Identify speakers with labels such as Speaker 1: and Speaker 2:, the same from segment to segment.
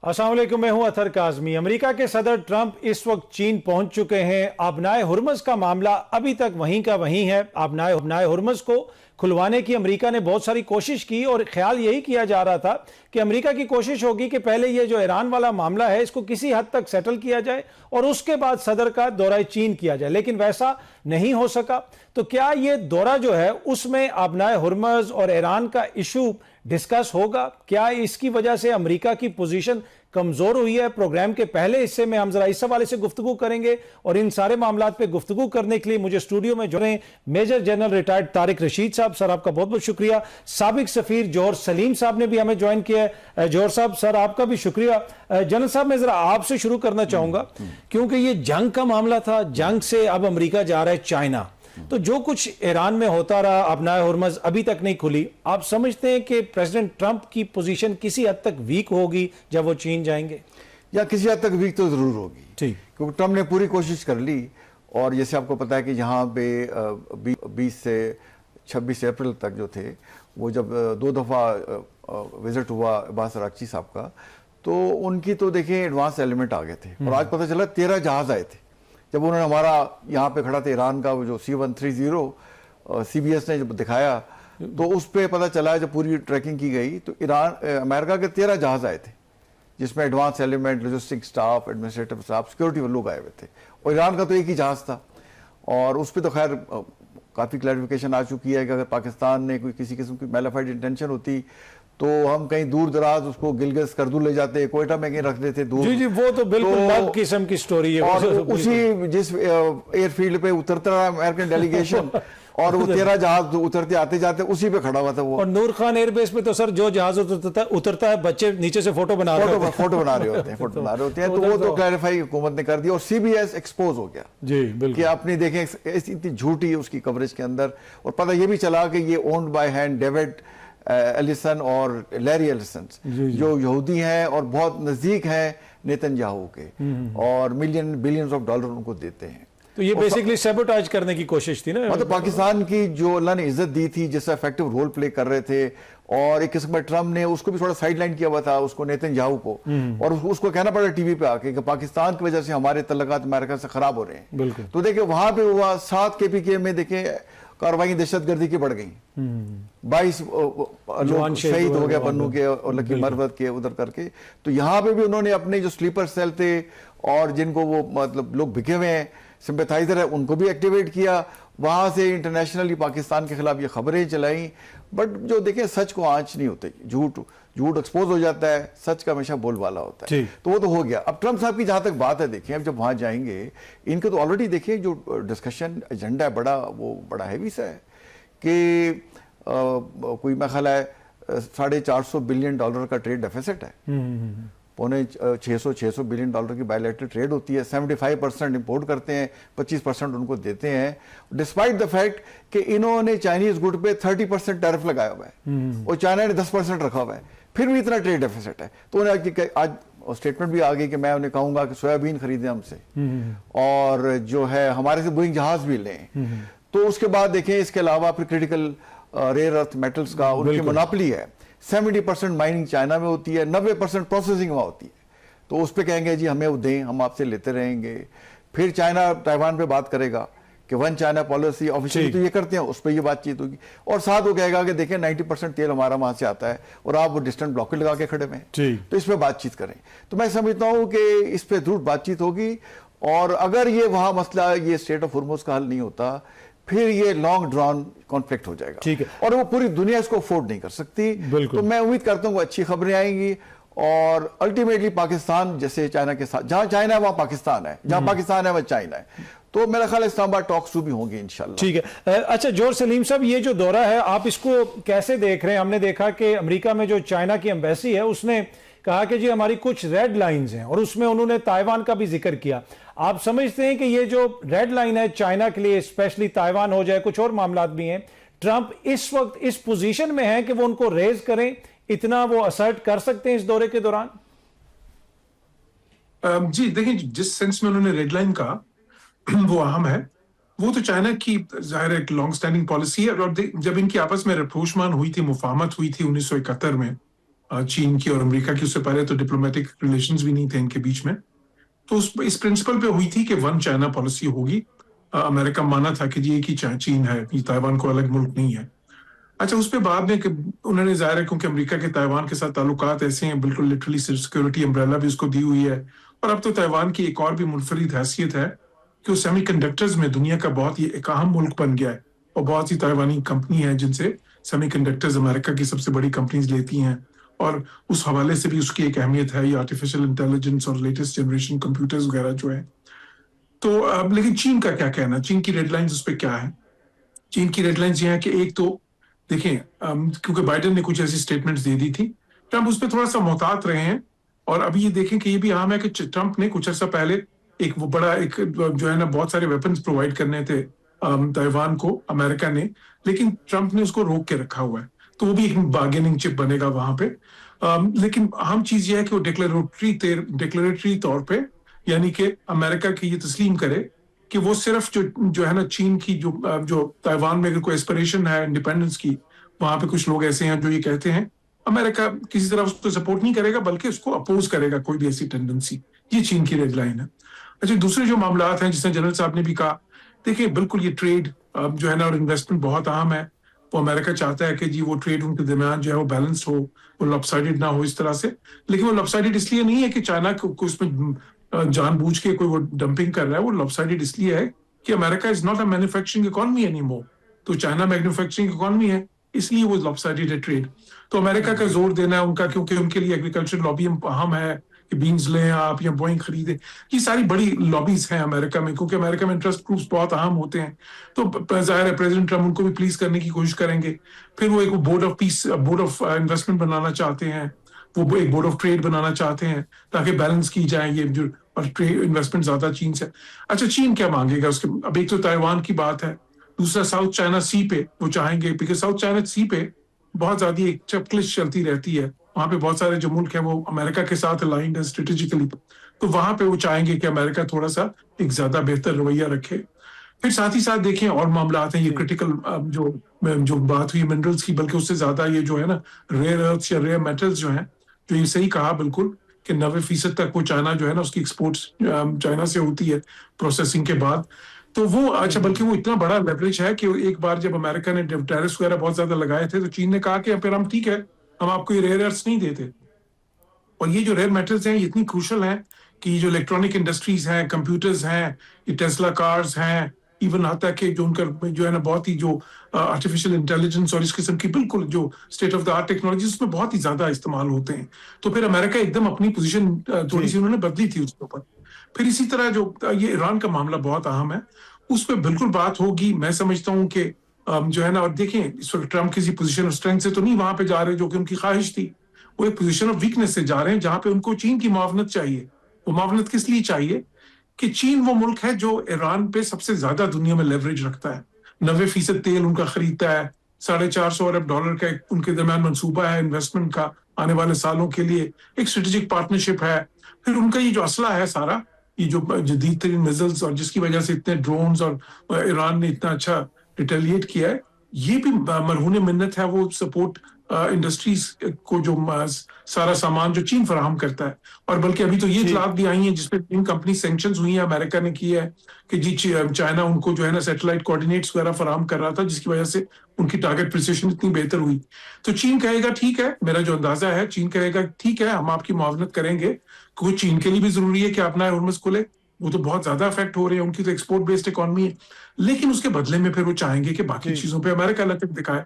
Speaker 1: अस्सलाम वालेकुम, मैं हूं अतर काज़मी। अमेरिका के सदर ट्रंप इस वक्त चीन पहुंच चुके हैं। आबनाए हुर्मुज़ का मामला अभी तक वहीं का वहीं है। आबनाए हुर्मुज़ को खुलवाने की अमेरिका ने बहुत सारी कोशिश की और ख्याल यही किया जा रहा था कि अमेरिका की कोशिश होगी कि पहले ये जो ईरान वाला मामला है इसको किसी हद तक सेटल किया जाए और उसके बाद सदर का दौरा चीन किया जाए, लेकिन वैसा नहीं हो सका। तो क्या ये दौरा जो है उसमें आबनाए हुर्मुज़ और ईरान का इशू डिस्कस होगा? क्या इसकी वजह से अमेरिका की पोजीशन कमजोर हुई है? प्रोग्राम के पहले हिस्से में हम जरा इस हवाले से गुफ्तगू करेंगे और इन सारे मामलात पे गुफ्तगू करने के लिए मुझे स्टूडियो में जुड़े major general retired Tariq Rashid साहब। सर, आपका बहुत बहुत शुक्रिया। साबिक सफीर जौहर सलीम साहब ने भी हमें ज्वाइन किया है। जौहर साहब, सर आपका भी शुक्रिया। जनरल साहब, मैं जरा आपसे शुरू करना चाहूंगा क्योंकि ये जंग का मामला था। जंग से अब अमेरिका जा रहा है चाइना, तो जो कुछ ईरान में होता रहा, आबनाए हुर्मुज़ अभी तक नहीं खुली। आप समझते हैं कि प्रेसिडेंट ट्रंप की पोजीशन किसी हद तक वीक होगी जब वो चीन जाएंगे?
Speaker 2: या किसी हद तक वीक तो जरूर होगी,
Speaker 1: ठीक,
Speaker 2: क्योंकि ट्रंप ने पूरी कोशिश कर ली। और जैसे आपको पता है कि यहाँ पे 20 से 26 अप्रैल तक जो थे वो जब 2 दफ़ा विजिट हुआ अब्बास अरागची साहब का, तो उनकी तो देखिए एडवांस एलिमेंट आ गए थे। और आज पता चला 13 जहाज आए थे। जब उन्होंने हमारा यहाँ पे खड़ा था ईरान का वो जो C-130 CBS ने जब दिखाया, तो उस पर पता चला जब पूरी ट्रैकिंग की गई तो अमेरिका के 13 जहाज आए थे, जिसमें advance element, logistic staff, administrative staff, security लोग आए हुए थे। और ईरान का तो एक ही जहाज था। और उस पर तो खैर काफ़ी क्लैरिफिकेशन आ चुकी है कि अगर पाकिस्तान ने कोई किसी किस्म की मैलिफाइड इंटेंशन होती तो हम कहीं दूर दराज उसको गिलगित करदू ले जाते, कोयटा में कहीं रख देते दूर।
Speaker 1: जी जी, वो तो बिल्कुल अलग किस्म की स्टोरी है।
Speaker 2: और उसी जिस एयरफील्ड पे उतरता रहा अमेरिकन डेलीगेशन और वो 13 जहाज उतरते आते जाते उसी पे खड़ा हुआ था वो।
Speaker 1: और नूर खान एयरबेस पे तो सर जो जहाज उतरता है बच्चे नीचे से फोटो बना रहे होते हैं। तो वो तो क्लैरिफाई हुकूमत ने कर दिया और CBS एक्सपोज हो गया जी, बिल्कुल कि
Speaker 2: आपने देखें इतनी झूठी उसकी कवरेज के अंदर। और पता ये भी चला कि ये owned by hand David Ellison और लैरी एलिसन, जो यहूदी हैं और बहुत नजदीक हैं नेतन्याहू के, और बिलियंस ऑफ डॉलर उनको देते हैं।
Speaker 1: तो ये बेसिकली सैबोटाज करने की कोशिश थी ना,
Speaker 2: मतलब पाकिस्तान की जो अल्लाह ने इज्जत दी थी, जिससे इफेक्टिव रोल प्ले कर रहे थे। और एक किस्म में ट्रम्प ने उसको भी थोड़ा साइडलाइन किया हुआ था, उसको नेतन्याहू को, और उसको कहना पड़ा टीवी पे आके कि पाकिस्तान की वजह से हमारे तल्लुकात अमेरिका से खराब हो रहे हैं।
Speaker 1: बिल्कुल। तो
Speaker 2: देखिए वहां पे हुआ 7 KPK में देखे कार्रवाई दहशतगर्दी की बढ़ गई। 22 लोग शहीद हो गए बन्नू के और लकी मरवत के उधर करके। तो यहाँ पे भी उन्होंने अपने जो स्लीपर सेल थे और जिनको वो मतलब लोग बिके हुए हैं, सिंपैथाइजर है, उनको भी एक्टिवेट किया। वहां से इंटरनेशनली पाकिस्तान के खिलाफ ये खबरें चलाई। बट जो देखें सच को आंच नहीं होती, झूठ एक्सपोज हो जाता है, सच का हमेशा बोलबाला होता है। तो वो तो हो गया। अब ट्रंप साहब की जहां तक बात है, देखें अब जब वहां जाएंगे इनके तो ऑलरेडी देखिए जो डिस्कशन एजेंडा है बड़ा हैवी सा है कि कोई मैं ख्याल है $450 बिलियन का ट्रेड डेफिसिट है। पौने 600 बिलियन डॉलर की बायलैटरल ट्रेड होती है। 75% इंपोर्ट करते हैं, 25% उनको देते हैं, डिस्पाइट द फैक्ट कि इन्होंने चाइनीज गुड पे 30% टैरिफ लगाया हुआ है और चाइना ने 10% रखा हुआ है, फिर भी इतना ट्रेड डेफिसिट है। तो उन्हें आज स्टेटमेंट भी आ गई कि मैं उन्हें कहूंगा कि सोयाबीन खरीदें हमसे और जो है हमारे से बोइंग जहाज भी लें। तो उसके बाद देखें इसके अलावा फिर क्रिटिकल रेयर अर्थ मेटल्स का उनकी मोनोपोली है। 70% माइनिंग चाइना में होती है, 90% प्रोसेसिंग वहां होती है। तो उस पर कहेंगे जी हमें वो दें, हम आपसे लेते रहेंगे। फिर चाइना ताइवान पे बात करेगा कि वन चाइना पॉलिसी ऑफिशियली तो ये करते हैं, उस पर ये बातचीत होगी। और साथ वो कहेगा कि देखिए 90% तेल हमारा वहां से आता है और आप वो डिस्टेंट ब्लॉकेट लगा के खड़े में, तो इस पर बातचीत करें। तो मैं समझता हूँ कि इस पर जरूर बातचीत होगी। और अगर ये वहां मसला ये स्टेट ऑफ हुर्मुज़ का हल नहीं होता, फिर ये लॉन्ग ड्रॉन कॉन्फ्लिक्ट हो जाएगा।
Speaker 1: ठीक है।
Speaker 2: और वो पूरी दुनिया इसको अफोर्ड नहीं कर सकती। तो मैं उम्मीद करता हूँ अच्छी खबरें आएंगी और अल्टीमेटली पाकिस्तान जैसे चाइना के साथ, जहां चाइना है वहां पाकिस्तान है, जहां पाकिस्तान है वहां चाइना है। तो मेरा ख्याल इस्लामाबाद टॉक्स भी होंगी इंशाल्लाह।
Speaker 1: ठीक है। अच्छा जौहर सलीम साहब, ये जो दौरा है आप इसको कैसे देख रहे हैं? हमने देखा कि अमेरिका में जो चाइना की एम्बेसी है उसने कहा कि जी हमारी कुछ रेड लाइंस हैं और उसमें उन्होंने ताइवान का भी जिक्र किया। आप समझते हैं कि ये जो रेड लाइन है चाइना के लिए, स्पेशली ताइवान हो जाए, कुछ और मामलात भी हैं, ट्रंप इस वक्त इस पोजीशन में है कि वो उनको रेज करें, इतना वो असर्ट कर सकते हैं इस दौरे के दौरान?
Speaker 3: जी देखिए, जिस सेंस में उन्होंने रेड लाइन कहा वो अहम है। वो तो चाइना की जाहिर एक लॉन्ग स्टैंडिंग पॉलिसी है। और जब इनकी आपस में रफूशमान हुई थी, मुफाहमत हुई थी 1971 में, चीन की और अमेरिका की। उससे पहले तो डिप्लोमेटिक रिलेशंस भी नहीं थे इनके बीच में। तो इस प्रिंसिपल पे हुई थी कि वन चाइना पॉलिसी होगी। अमेरिका माना था कि ये कि चीन है, ये ताइवान को अलग मुल्क नहीं है। अच्छा, उस पे बाद में उन्होंने जाहिर है क्योंकि अमेरिका के ताइवान के साथ ताल्लुकात ऐसे हैं, बिल्कुल लिटरली सिक्योरिटी अम्ब्रेला भी उसको दी हुई है। और अब तो ताइवान की एक और भी मुनफरिद हैसियत है कि वो सेमीकंडक्टर्स में दुनिया का बहुत ही एक अहम मुल्क बन गया है, और बहुत सी ताइवानी कंपनी है जिनसे सेमीकंडक्टर्स अमेरिका की सबसे बड़ी कंपनीज लेती हैं। और उस हवाले से भी उसकी एक अहमियत है, ये आर्टिफिशियल इंटेलिजेंस और लेटेस्ट जनरेशन कंप्यूटर्स वगैरह जो है। तो लेकिन चीन का क्या कहना, चीन की रेडलाइंस उस पर क्या है? चीन की रेडलाइंस ये है कि एक तो देखें, क्योंकि बाइडेन ने कुछ ऐसी स्टेटमेंट्स दे दी थी, ट्रंप उस पर थोड़ा सा मोहतात रहे हैं। और अभी ये देखें कि ये भी अहम है कि ट्रंप ने कुछ अर्सा पहले एक वो बड़ा एक जो है ना बहुत सारे वेपन्स प्रोवाइड करने थे ताइवान को अमेरिका ने, लेकिन ट्रंप ने उसको रोक के रखा हुआ है। तो वो भी एक बार्गेनिंग चिप बनेगा वहां पे। लेकिन अहम चीज ये है कि वो डिक्लेरेटरी तौर पे, यानी कि अमेरिका की ये तस्लीम करे कि वो सिर्फ जो है ना चीन की जो ताइवान में अगर कोई एस्पिरेशन है इंडिपेंडेंस की, वहां पे कुछ लोग ऐसे हैं जो ये कहते हैं अमेरिका किसी तरह उसको सपोर्ट नहीं करेगा बल्कि उसको अपोज करेगा कोई भी ऐसी टेंडेंसी। ये चीन की रेडलाइन है। अच्छा, दूसरे जो मामलात हैं जिसने जनरल साहब ने भी कहा, देखिए बिल्कुल ये ट्रेड जो है ना और इन्वेस्टमेंट बहुत अहम है। वो अमेरिका चाहता है कि जी वो ट्रेड उनके दरमियान जो है वो बैलेंस्ड हो, वो लॉपसाइडेड ना हो इस तरह से। लेकिन वो लॉपसाइडेड इसलिए नहीं है कि चाइना को उसमें जानबूझ के कोई वो डंपिंग कर रहा है। वो लॉपसाइडेड इसलिए है कि America is not a manufacturing economy anymore, तो चाइना मैन्युफैक्चरिंग इकोनॉमी है, इसलिए वो लॉपसाइडेड है ट्रेड। तो अमेरिका का जोर देना है उनका, क्योंकि उनके लिए एग्रीकल्चर लॉबी अहम है कि बीन्स लें आप या बोइंग खरीदें। ये सारी बड़ी लॉबीज हैं अमेरिका में, क्योंकि अमेरिका में इंटरेस्ट ग्रुप्स बहुत अहम होते हैं। तो जाहिर है प्रेसिडेंट ट्रम्प उनको भी प्लीज करने की कोशिश करेंगे। फिर वो एक बोर्ड ऑफ इन्वेस्टमेंट बनाना चाहते हैं, वो एक बोर्ड ऑफ ट्रेड बनाना चाहते हैं ताकि बैलेंस की जाए ये जो और ट्रेड इन्वेस्टमेंट ज्यादा चीन से। अच्छा, चीन क्या मांगेगा उसके? अब एक तो ताइवान की बात है, दूसरा साउथ चाइना सी पे वो चाहेंगे, क्योंकि साउथ चाइना सी पे बहुत ज्यादा एक चपक्लिश चलती रहती है। वहां पे बहुत सारे जो मुल्क हैं वो अमेरिका के साथ अलाइंड है स्ट्रेटेजिकली, तो वहां पे वो चाहेंगे कि अमेरिका थोड़ा सा एक ज्यादा बेहतर रवैया रखे। फिर साथ ही साथ देखें और मामला आते हैं, ये क्रिटिकल जो बात हुई मिनरल्स की, बल्कि उससे ज्यादा ये जो है ना रेयर अर्थ्स या रेयर मेटल्स जो हैं, जो ये सही कहा बिल्कुल कि 90% तक वो चाइना जो है ना उसकी एक्सपोर्ट्स चाइना से होती है प्रोसेसिंग के बाद। तो वो अच्छा, बल्कि वो इतना बड़ा लेवरेज है कि एक बार जब अमेरिका ने टैरिफ्स वगैरह बहुत ज्यादा लगाए थे, तो चीन ने कहा कि फिर हम ठीक है, हम आपको ये रेयर अर्थ्स नहीं देते। और ये जो रेयर मेटल्स हैं ये इतनी क्रूशल हैं कि जो इलेक्ट्रॉनिक इंडस्ट्रीज हैं, कंप्यूटर्स हैं, ये टेस्ला कार्स हैं, इवन आता कि जो उनका जो है ना बहुत ही जो आर्टिफिशियल इंटेलिजेंस और इस किस्म की बिल्कुल जो state of the art technology उसमें बहुत ही ज्यादा इस्तेमाल होते हैं। तो फिर अमेरिका एकदम अपनी पोजीशन थोड़ी सी उन्होंने बदली थी उसके ऊपर। फिर इसी तरह जो ये ईरान का मामला बहुत अहम है, उस पर बिल्कुल बात होगी। मैं समझता हूँ कि जो है ना, और देखें इस वक्त ट्रम्प किसी पोजीशन ऑफ स्ट्रेंथ से तो नहीं वहां पे जा रहे जो कि उनकी ख्वाहिश थी, वो एक पोजीशन ऑफ वीकनेस से जा रहे हैं जहां पे उनको चीन की मुआवनत चाहिए। वो मुआवनत किस लिए चाहिए कि चीन वो मुल्क है जो ईरान पे सबसे ज्यादा दुनिया में लेवरेज रखता है, 90% तेल उनका खरीदता है, $450 अरब का उनके दरमियान मंसूबा है इन्वेस्टमेंट का आने वाले सालों के लिए, एक स्ट्रेटेजिक पार्टनरशिप है। फिर उनका ये जो असला है सारा, ये जो जदीद तरीन मिसाइल्स और जिसकी वजह से इतने ड्रोन्स और ईरान ने इतना अच्छा रिटेलिएट किया है, ये भी मरहून मिन्नत है वो सपोर्ट इंडस्ट्रीज को जो सारा सामान जो चीन फराहम करता है। और बल्कि अभी तो ये इतलात भी आई हैं जिसपे तीन कंपनी सैंक्शंस हुई हैं, अमेरिका ने की है कि जी चाइना उनको जो है ना सैटेलाइट कोऑर्डिनेट्स वगैरह फराहम कर रहा था, जिसकी वजह से उनकी टारगेट प्रिसिशन इतनी बेहतर हुई। तो चीन कहेगा ठीक है, मेरा जो अंदाजा है चीन कहेगा ठीक है हम आपकी मुआवनत करेंगे, क्योंकि चीन के लिए भी जरूरी है कि अपना हुर्मुज़ खुले, वो तो बहुत ज्यादा इफेक्ट हो रहे हैं, उनकी तो एक्सपोर्ट बेस्ड इकोनॉमी है। लेकिन उसके बदले में फिर वो चाहेंगे कि बाकी चीजों पे अमेरिका लचक दिखाए।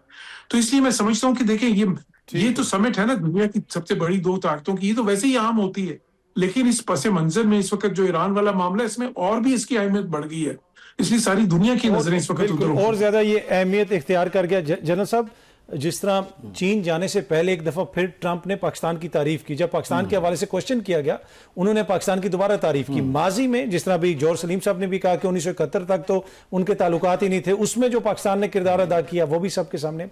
Speaker 3: तो इसलिए मैं समझता हूँ कि देखें ये तो समिट है ना दुनिया की सबसे बड़ी दो ताकतों की, ये तो वैसे ही आम होती है, लेकिन इस पसे मंजर में इस वक्त जो ईरान वाला मामला है इसमें और भी इसकी अहमियत बढ़ गई है, इसलिए सारी दुनिया की नजरें इस वक्त उधर
Speaker 1: और ज्यादा ये अहमियत इख्तियार कर गया। जनरल साहब, जिस तरह चीन जाने से पहले एक दफा फिर ट्रंप ने पाकिस्तान की तारीफ की, जब पाकिस्तान के हवाले से क्वेश्चन किया गया उन्होंने पाकिस्तान की दोबारा तारीफ की। माजी में जिस तरह अभी जौहर सलीम साहब ने भी कहा कि 1971 तक तो उनके ताल्लुकात ही नहीं थे, उसमें जो पाकिस्तान ने किरदार अदा किया वो भी सबके सामने।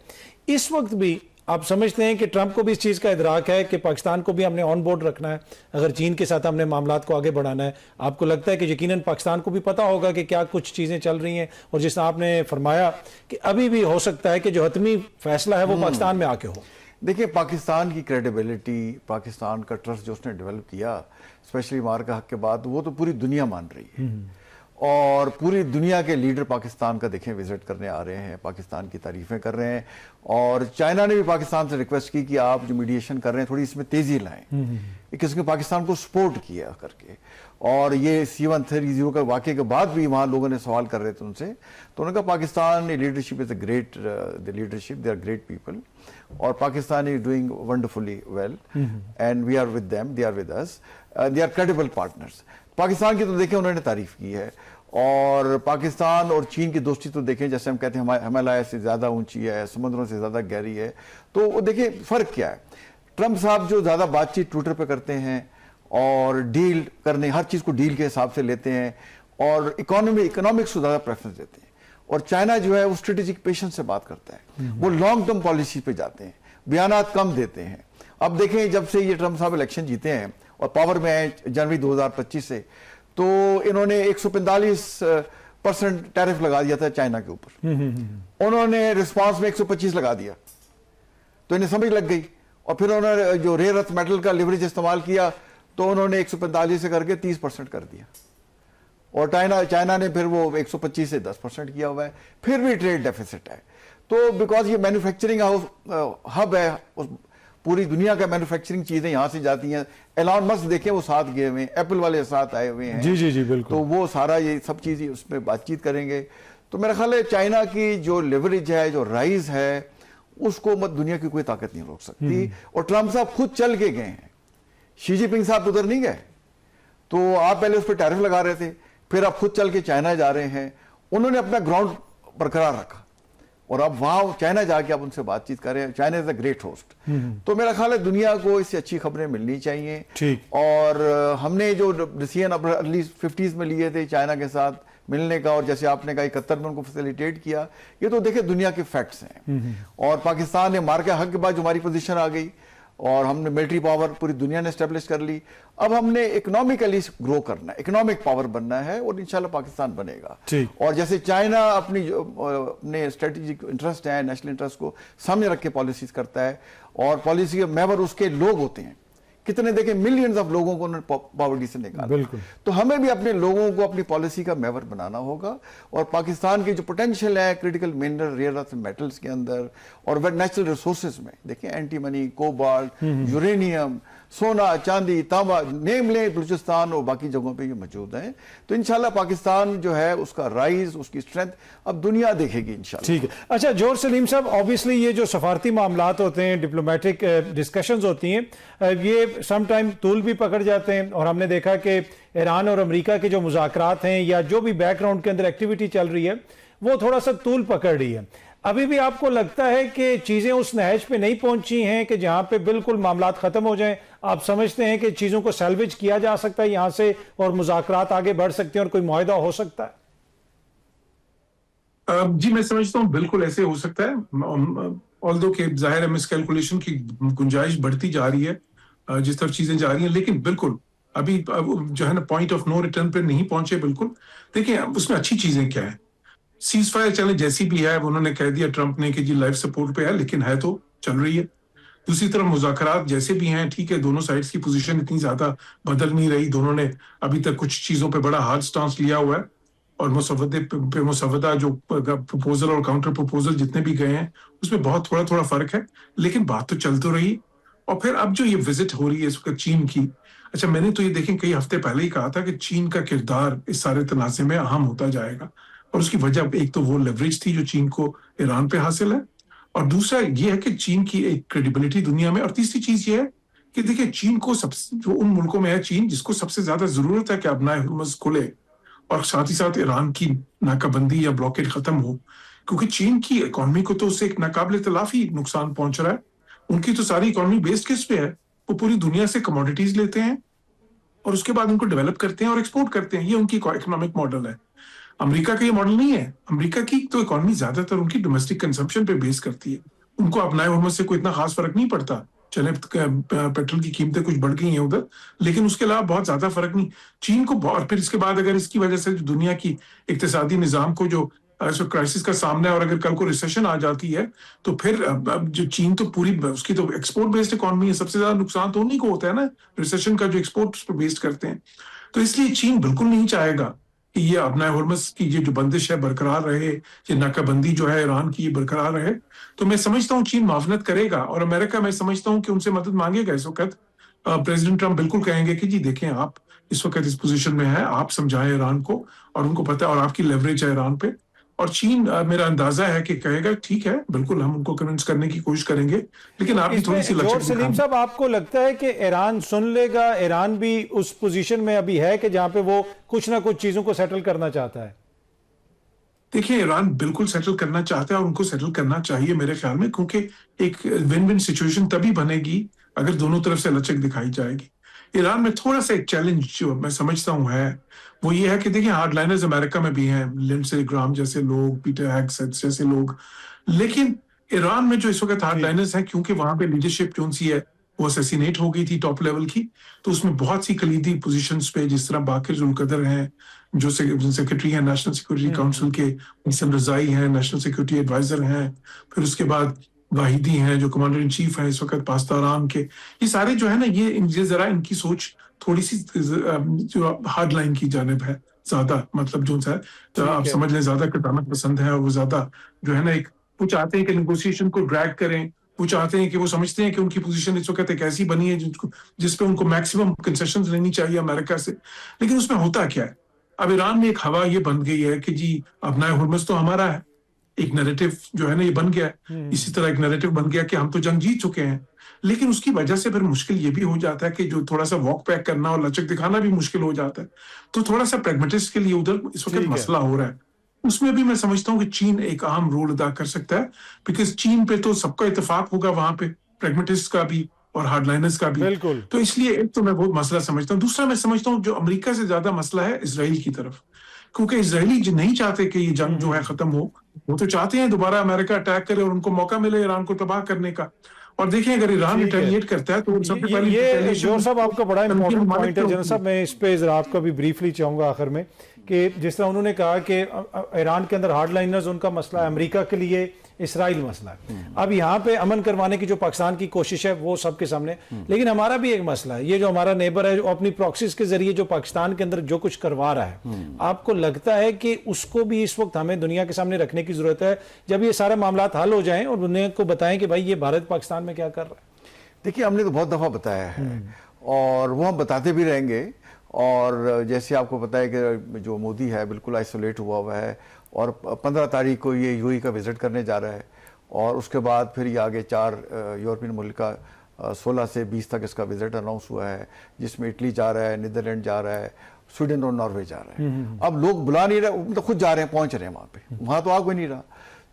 Speaker 1: इस वक्त भी आप समझते हैं कि ट्रंप को भी इस चीज का इदराक है कि पाकिस्तान को भी हमने ऑन बोर्ड रखना है अगर चीन के साथ हमने मामलात को आगे बढ़ाना है? आपको लगता है कि यकीनन पाकिस्तान को भी पता होगा कि क्या कुछ चीजें चल रही हैं, और जिस आपने फरमाया कि अभी भी हो सकता है कि जो हतमी फैसला है वो पाकिस्तान में आके हो?
Speaker 2: देखिए पाकिस्तान की क्रेडिबिलिटी, पाकिस्तान का ट्रस्ट जो उसने डेवलप किया स्पेशली मार का हक के बाद, वो तो पूरी दुनिया मान रही है और पूरी दुनिया के लीडर पाकिस्तान का देखें विजिट करने आ रहे हैं, पाकिस्तान की तारीफें कर रहे हैं। और चाइना ने भी पाकिस्तान से रिक्वेस्ट की कि आप जो मीडिएशन कर रहे हैं थोड़ी इसमें तेजी लाएं, किसने पाकिस्तान को सपोर्ट किया करके। और ये C-130 का वाक़े के बाद भी वहाँ लोगों ने सवाल कर रहे थे उनसे, तो उन्होंने कहा Pakistan leadership is a great leadership, they are great people और Pakistan is doing wonderfully well and we are with them, they are with us, they are credible partners. Pakistan की तो देखें उन्होंने तारीफ की है। और पाकिस्तान और चीन की दोस्ती तो देखें, जैसे हम कहते हैं हिमालय से ज़्यादा ऊंची है, समुद्रों से ज़्यादा गहरी है। तो वो देखिए फ़र्क क्या है, ट्रंप साहब जो ज़्यादा बातचीत ट्विटर पे करते हैं और डील करने, हर चीज़ को डील के हिसाब से लेते हैं और इकोनॉमिक्स को ज़्यादा प्रेफरेंस देते हैं। और चाइना जो है वो स्ट्रेटेजिक पेशेंस से बात करता है, वो लॉन्ग टर्म पॉलिसी पे जाते हैं, बयानात कम देते हैं। अब देखें जब से ये ट्रंप साहब इलेक्शन जीते हैं और पावर में आए जनवरी 2025 से, तो इन्होंने 145% टैरिफ लगा दिया था चाइना के ऊपर। उन्होंने रिस्पांस में 125 लगा दिया, तो इन्हें समझ लग गई। और फिर उन्होंने जो रेयर अर्थ मेटल का लिवरेज इस्तेमाल किया, तो उन्होंने 145 से करके 30% कर दिया। और चाइना ने फिर वो 125 से 10% किया हुआ है, फिर भी ट्रेड डेफिसिट है। तो बिकॉज ये मैन्युफैक्चरिंग हब है, पूरी दुनिया का मैन्युफैक्चरिंग चीजें यहाँ से जाती हैं। एलॉन मस्क देखें वो साथ गए हुए हैं, एप्पल वाले साथ आए हुए हैं।
Speaker 1: जी जी जी बिल्कुल।
Speaker 2: तो वो सारा ये सब चीज़ उसमें बातचीत करेंगे। तो मेरा ख्याल है चाइना की जो लेवरेज है, जो राइज है, उसको मत दुनिया की कोई ताकत नहीं रोक सकती। और ट्रंप साहब खुद चल के गए हैं, शी जिनपिंग साहब उधर नहीं गए। तो आप पहले उस पर टैरिफ लगा रहे थे, फिर आप खुद चल के चाइना जा रहे हैं। उन्होंने अपना ग्राउंड बरकरार रखा और अब वहां चाइना जाके आप उनसे बातचीत करें। China is a great host. तो मेरा ख्याल है दुनिया को इससे अच्छी खबरें मिलनी चाहिए।
Speaker 1: ठीक।
Speaker 2: और हमने जो डिसीजन अब अर्ली 50s में लिए थे चाइना के साथ मिलने का, और जैसे आपने कहा 71 में उनको फैसिलिटेट किया, ये तो देखिए दुनिया के फैक्ट्स हैं। और पाकिस्तान ने मार के हक के बाद जो हमारी पोजीशन आ गई और हमने मिलिट्री पावर पूरी दुनिया ने एस्टेब्लिश कर ली। अब हमने इकोनॉमिकली ग्रो करना है, इकोनॉमिक पावर बनना है और इंशाल्लाह पाकिस्तान बनेगा। और जैसे चाइना अपने स्ट्रेटेजिक इंटरेस्ट है, नेशनल इंटरेस्ट को सामने रख के पॉलिसीज करता है और पॉलिसी के मेंबर उसके लोग होते हैं। कितने देखें मिलियंस ऑफ लोगों को उन्होंने पॉवर्टी से निकाला। तो हमें भी अपने लोगों को अपनी पॉलिसी का मेंबर बनाना होगा। और पाकिस्तान की जो पोटेंशियल है critical mineral, rare earth metals के अंदर और नेचुरल रिसोर्सेज में, देखें एंटीमनी, कोबाल्ट, यूरेनियम, सोना, चांदी, तांबा, नेम ले बलूचिस्तान और बाकी जगहों पे ये मौजूद हैं। तो इंशाल्लाह पाकिस्तान जो है उसका राइज, उसकी स्ट्रेंथ अब दुनिया देखेगी इंशाल्लाह।
Speaker 1: ठीक है। अच्छा जौहर सलीम साहब, ऑब्वियसली ये जो सफारती मामलात होते हैं, डिप्लोमेटिक डिस्कशंस होती हैं, ये सम टाइम तूल भी पकड़ जाते हैं। और हमने देखा कि ईरान और अमेरिका के जो मुज़ाकरात हैं या जो भी बैकग्राउंड के अंदर एक्टिविटी चल रही है, वो थोड़ा सा तूल पकड़ रही है। अभी भी आपको लगता है कि चीजें उस नहज पे नहीं पहुंची हैं कि जहां पे बिल्कुल मामलात खत्म हो जाएं? आप समझते हैं कि चीजों को सैल्वेज किया जा सकता है यहां से और मुज़ाकरात आगे बढ़ सकते हैं और कोई मुआहदा हो सकता है?
Speaker 3: जी मैं समझता हूँ बिल्कुल ऐसे हो सकता है। ऑल्दो के जाहिर है मिसकैलकुलेशन की गुंजाइश बढ़ती जा रही है जिस तरफ चीजें जा रही हैं, लेकिन बिल्कुल अभी जो है ना पॉइंट ऑफ नो रिटर्न पे नहीं पहुंचे। बिल्कुल देखिए उसमें अच्छी चीजें क्या है, सीज फायर चले जैसी भी है, उन्होंने कह दिया ट्रंप ने कि जी लाइफ सपोर्ट पे है, लेकिन है तो चल रही है। दूसरी तरफ मुज़ाकरात जैसे भी हैं, ठीक है, दोनों साइड्स की पोजीशन इतनी ज्यादा बदल नहीं रही। दोनों ने अभी तक कुछ चीजों पे बड़ा हार्ड स्टांस लिया हुआ है और मुसवदा जो प्रपोजल और काउंटर प्रपोजल जितने भी गए हैं उसमें बहुत थोड़ा फर्क है, लेकिन बात तो चल तो रही। और फिर अब जो ये विजिट हो रही है इस वक्त चीन की, अच्छा मैंने तो ये देखें कई हफ्ते पहले ही कहा था कि चीन का किरदार इस सारे तनाज़े में अहम होता जाएगा। और उसकी वजह एक तो वो लेवरेज थी जो चीन को ईरान पे हासिल है, और दूसरा ये है कि चीन की एक क्रेडिबिलिटी दुनिया में, और तीसरी चीज ये है कि देखिए चीन को सबसे जो उन मुल्कों में है चीन जिसको सबसे ज्यादा जरूरत है कि अब हुर्मुज़ खुले और साथ ही साथ ईरान की नाकाबंदी या ब्लॉकेड खत्म हो, क्योंकि चीन की इकोनॉमी को तो उससे एक नाकाबिले तलाफी नुकसान पहुंच रहा है। उनकी तो सारी इकोनॉमी बेस्ड किस पे है, वो पूरी दुनिया से कमोडिटीज लेते हैं और उसके बाद उनको डेवलप करते हैं और एक्सपोर्ट करते हैं। ये उनकी इकोनॉमिक मॉडल है। अमेरिका का ये मॉडल नहीं है। अमेरिका की तो इकोनॉमी ज्यादातर उनकी डोमेस्टिक कंजम्पशन पे बेस करती है। उनको अपनाए हुर्मुज़ से कोई इतना खास फर्क नहीं पड़ता। चले पेट्रोल की कीमतें कुछ बढ़ गई हैं उधर, लेकिन उसके अलावा बहुत ज्यादा फर्क नहीं। चीन को, और फिर इसके बाद अगर इसकी वजह से दुनिया की इक्तिसादी निजाम को जो क्राइसिस का सामना है और अगर कल को रिसेशन आ जाती है तो फिर अब जो चीन तो पूरी उसकी तो एक्सपोर्ट बेस्ड इकोनॉमी है, सबसे ज्यादा नुकसान तो उन्हीं को होता है ना रिसेशन का, जो एक्सपोर्ट पर बेस्ड करते हैं। तो इसलिए चीन बिल्कुल नहीं चाहेगा कि ये अपना हुर्मुज़ की ये जो बंदिश है बरकरार रहे, ये नाकाबंदी जो है ईरान की ये बरकरार रहे। तो मैं समझता हूँ चीन मावनत करेगा और अमेरिका मैं समझता हूँ कि उनसे मदद मांगेगा इस वक्त। प्रेसिडेंट ट्रंप बिल्कुल कहेंगे कि जी देखें आप इस वक्त इस पोजीशन में है, आप समझाएं ईरान को, और उनको पता है और आपकी लेवरेज है ईरान पे। और चीन मेरा अंदाजा है कि कहेगा ठीक है बिल्कुल हम उनको कन्विंस करने की कोशिश करेंगे, लेकिन आपकी थोड़ी सी लचक
Speaker 1: सलीम साहब, आपको लगता है कि ईरान सुन लेगा? ईरान भी उस पोजीशन में अभी है कि जहां पे वो कुछ ना कुछ चीजों को सेटल करना चाहता है?
Speaker 3: देखिए ईरान बिल्कुल सेटल करना चाहता है और उनको सेटल करना चाहिए मेरे ख्याल में, क्योंकि एक विन विन सिचुएशन तभी बनेगी अगर दोनों तरफ से लचक दिखाई जाएगी। ईरान में थोड़ा सा एक चैलेंज जो मैं समझता हूँ है वो ये है कि देखिए हार्डलाइनर्स अमेरिका में भी हैं, लिंडसे ग्राहम जैसे लोग, पीटर हेगसेथ जैसे लोग, लेकिन ईरान में जो इस वक्त हार्डलाइनर्स हैं, क्योंकि वहां पे लीडरशिप जो सी है वो असैसिनेट हो गई थी टॉप लेवल की, तो उसमें बहुत सी कलीदी पोजीशंस पे जिस तरह बाकिर जुल्कदर हैं जो सेक्रेटरी हैं नेशनल सिक्योरिटी काउंसिल के, हसन रजाई हैं नेशनल सिक्योरिटी एडवाइजर हैं, फिर उसके बाद वाहिदी हैं जो कमांडर इन चीफ हैं इस वक्त पास्ताराम के, ये सारे जो है ना ये जरा इनकी सोच थोड़ी सी जो हार्ड लाइन की जानिब है ज्यादा, मतलब जो है तो आप समझ लें ज्यादा कटाना पसंद है और वो ज्यादा जो है ना एक वो चाहते हैं कि नेगोशिएशन को ड्रैग करें, वो चाहते हैं कि वो समझते हैं कि उनकी पोजीशन इस वक्त एक ऐसी बनी है जिस पे उनको मैक्सिमम कंसेशंस लेनी चाहिए अमेरिका से। लेकिन उसमें होता क्या है, अब ईरान में एक हवा ये बन गई है कि जी अपना हुर्मुज़ तो हमारा है, एक नैरेटिव जो है ना ये बन गया है। इसी तरह एक नैरेटिव बन गया कि हम तो जंग जीत चुके हैं, लेकिन उसकी वजह से फिर मुश्किल ये भी हो जाता है कि जो थोड़ा सा वॉक पैक करना और लचक दिखाना भी मुश्किल हो जाता है। तो थोड़ा सा प्रैग्मेटिस्ट के लिए उधर इस वक्त मसला हो रहा है। उसमें भी मैं समझता हूँ कि चीन एक अहम रोल अदा कर सकता है, बिकॉज चीन पे तो सबका इत्तेफाक होगा वहां पे, प्रैग्मेटिस्ट का भी और हार्डलाइनर्स का भी। तो इसलिए एक तो मैं बहुत मसला समझता हूँ। दूसरा मैं समझता हूँ जो अमेरिका से ज्यादा मसला है इजराइल की तरफ, क्योंकि इजरायली नहीं चाहते कि ये जंग जो है खत्म हो, वो तो चाहते हैं दोबारा अमेरिका अटैक करे और उनको मौका मिले ईरान को तबाह करने का। और देखिए अगर ईरान रिटेलिएट करता है तो सबसे पहले
Speaker 1: ये जोर साहब आपका बड़ा इंपॉर्टेंट पॉइंट है जनरल साहब, मैं इस पे जरा आपका भी ब्रीफली चाहूंगा आखिर में कि जिस तरह उन्होंने कहा कि ईरान के अंदर हार्डलाइनर्स उनका मसला है, अमेरिका के लिए इसराइल मसला है। अब यहाँ पे अमन करवाने की जो पाकिस्तान की कोशिश है वो सबके सामने, लेकिन हमारा भी एक मसला है, ये जो हमारा नेबर है जो अपनी प्रॉक्सीज के जरिए जो पाकिस्तान के अंदर जो कुछ करवा रहा है, आपको लगता है कि उसको भी इस वक्त हमें दुनिया के सामने रखने की जरूरत है जब ये सारे मामला हल हो जाएं और दुनिया को बताएं कि भाई ये भारत पाकिस्तान में क्या कर रहा है?
Speaker 2: देखिए हमने तो बहुत दफा बताया है और वो हम बताते भी रहेंगे। और जैसे आपको पता है कि जो मोदी है बिल्कुल आइसोलेट हुआ है और 15 तारीख को ये यूएई का विजिट करने जा रहा है और उसके बाद फिर ये आगे 4 यूरोपियन मुल्क का 16 से 20 तक इसका विजिट अनाउंस हुआ है, जिसमें इटली जा रहा है, नीदरलैंड जा रहा है, स्वीडन और नॉर्वे जा रहा है। अब लोग बुला नहीं रहे, मतलब खुद जा रहे हैं, पहुंच रहे हैं वहाँ पे, वहाँ तो आ कोई नहीं रहा।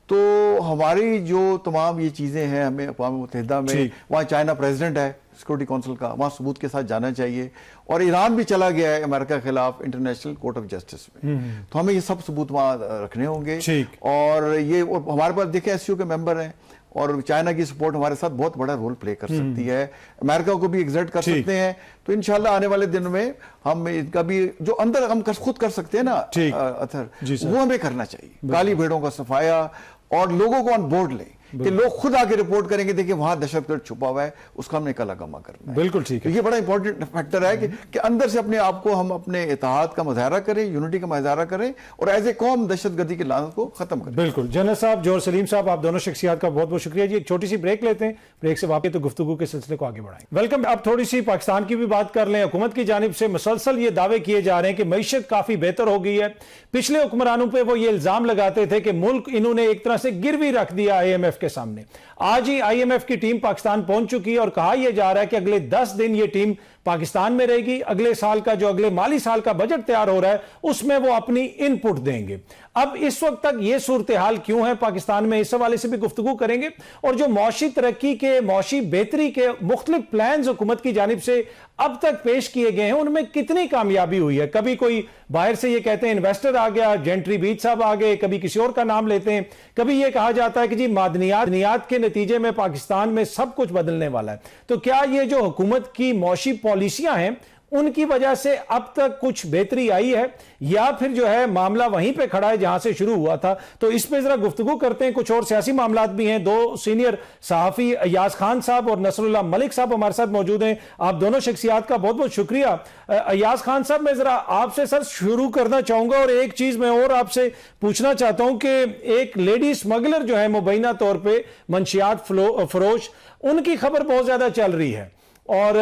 Speaker 2: तो हमारी जो तमाम ये चीज़ें हैं, हमें अक़वाम मुत्तहिदा में वहाँ चाइना प्रेसिडेंट है सिक्योरिटी काउंसिल का, वहाँ सबूत के साथ जाना चाहिए। और ईरान भी चला गया है अमेरिका के खिलाफ इंटरनेशनल कोर्ट ऑफ जस्टिस में, तो हमें ये सब सबूत वहाँ रखने होंगे। और ये हमारे पास देखे एससीओ के मेंबर हैं और चाइना की सपोर्ट हमारे साथ बहुत बड़ा रोल प्ले कर सकती है, अमेरिका को भी एग्जर्ट कर सकते हैं। तो इंशाल्लाह आने वाले दिन में हम इनका भी जो अंदर हम खुद कर सकते हैं ना अथर, वो हमें करना चाहिए। काली भेड़ों का सफाया और लोगों को ऑन बोर्ड लें कि लोग खुद आके रिपोर्ट करेंगे देखिए वहां दहशतगर्द छुपा हुआ है, उसका हमने कला गमा करना है।
Speaker 1: बिल्कुल ठीक है,
Speaker 2: ये बड़ा इंपॉर्टेंट फैक्टर है कि अंदर से अपने आप को हम अपने इत्तेहाद का मुजाहरा करें, यूनिटी का मुजाहरा करें और एज ए कौम दहशतगर्दी की लानत को खत्म करें।
Speaker 1: बिल्कुल। जनरल साहब, जौहर सलीम साहब, आप दोनों शख्सियात का बहुत बहुत शुक्रिया जी। एक छोटी सी ब्रेक लेते हैं, ब्रेक से वापस तो गुफ्तगू के सिलसिले को आगे बढ़ाएंगे। वेलकम। अब थोड़ी सी पाकिस्तान की भी बात कर लें। हुकूमत की जानिब से मुसलसल ये दावे किए जा रहे हैं कि मईशत काफी बेहतर हो गई है। पिछले हुक्मरानों पर वो ये इल्जाम लगाते थे कि मुल्क इन्होंने एक तरह से गिरवी रख दिया IMF के सामने। आज ही IMF की टीम पाकिस्तान पहुंच चुकी है और कहा यह जा रहा है कि अगले 10 दिन यह टीम पाकिस्तान में रहेगी। अगले साल का जो अगले माली साल का बजट तैयार हो रहा है उसमें वो अपनी इनपुट देंगे। अब इस वक्त तक ये सूरत हाल क्यों है पाकिस्तान में, इस हवाले से भी गुफ्तगू करेंगे। और जो मौशी तरक्की के, मौशी बेहतरी के मुख्तलिफ प्लान हुकूमत की जानिब से अब तक पेश किए गए हैं उनमें कितनी कामयाबी हुई है। कभी कोई बाहर से ये कहते हैं इन्वेस्टर आ गया, जेंट्री बीच साहब आ गए, कभी किसी और का नाम लेते हैं, कभी ये कहा जाता है कि जी मादनियात के नतीजे में पाकिस्तान में सब कुछ बदलने वाला है। तो क्या ये जो हुकूमत की मौशी पॉलिसियां हैं उनकी वजह से अब तक कुछ बेहतरी आई है या फिर जो है मामला वहीं पे खड़ा है जहां से शुरू हुआ था? तो इस पे जरा गुफ्तगू करते हैं। कुछ और सियासी मामलात भी हैं। दो सीनियर सहाफी अय्याज खान साहब और नसरुल्लाह मलिक साहब हमारे साथ मौजूद हैं। आप दोनों शख्सियात का बहुत बहुत शुक्रिया। अय्याज खान साहब, मैं जरा आपसे सर शुरू करना चाहूंगा और एक चीज मैं और आपसे पूछना चाहता हूं कि एक लेडी स्मगलर जो है मुबैना तौर पे मंशियात फरोश, उनकी खबर बहुत ज्यादा चल रही है और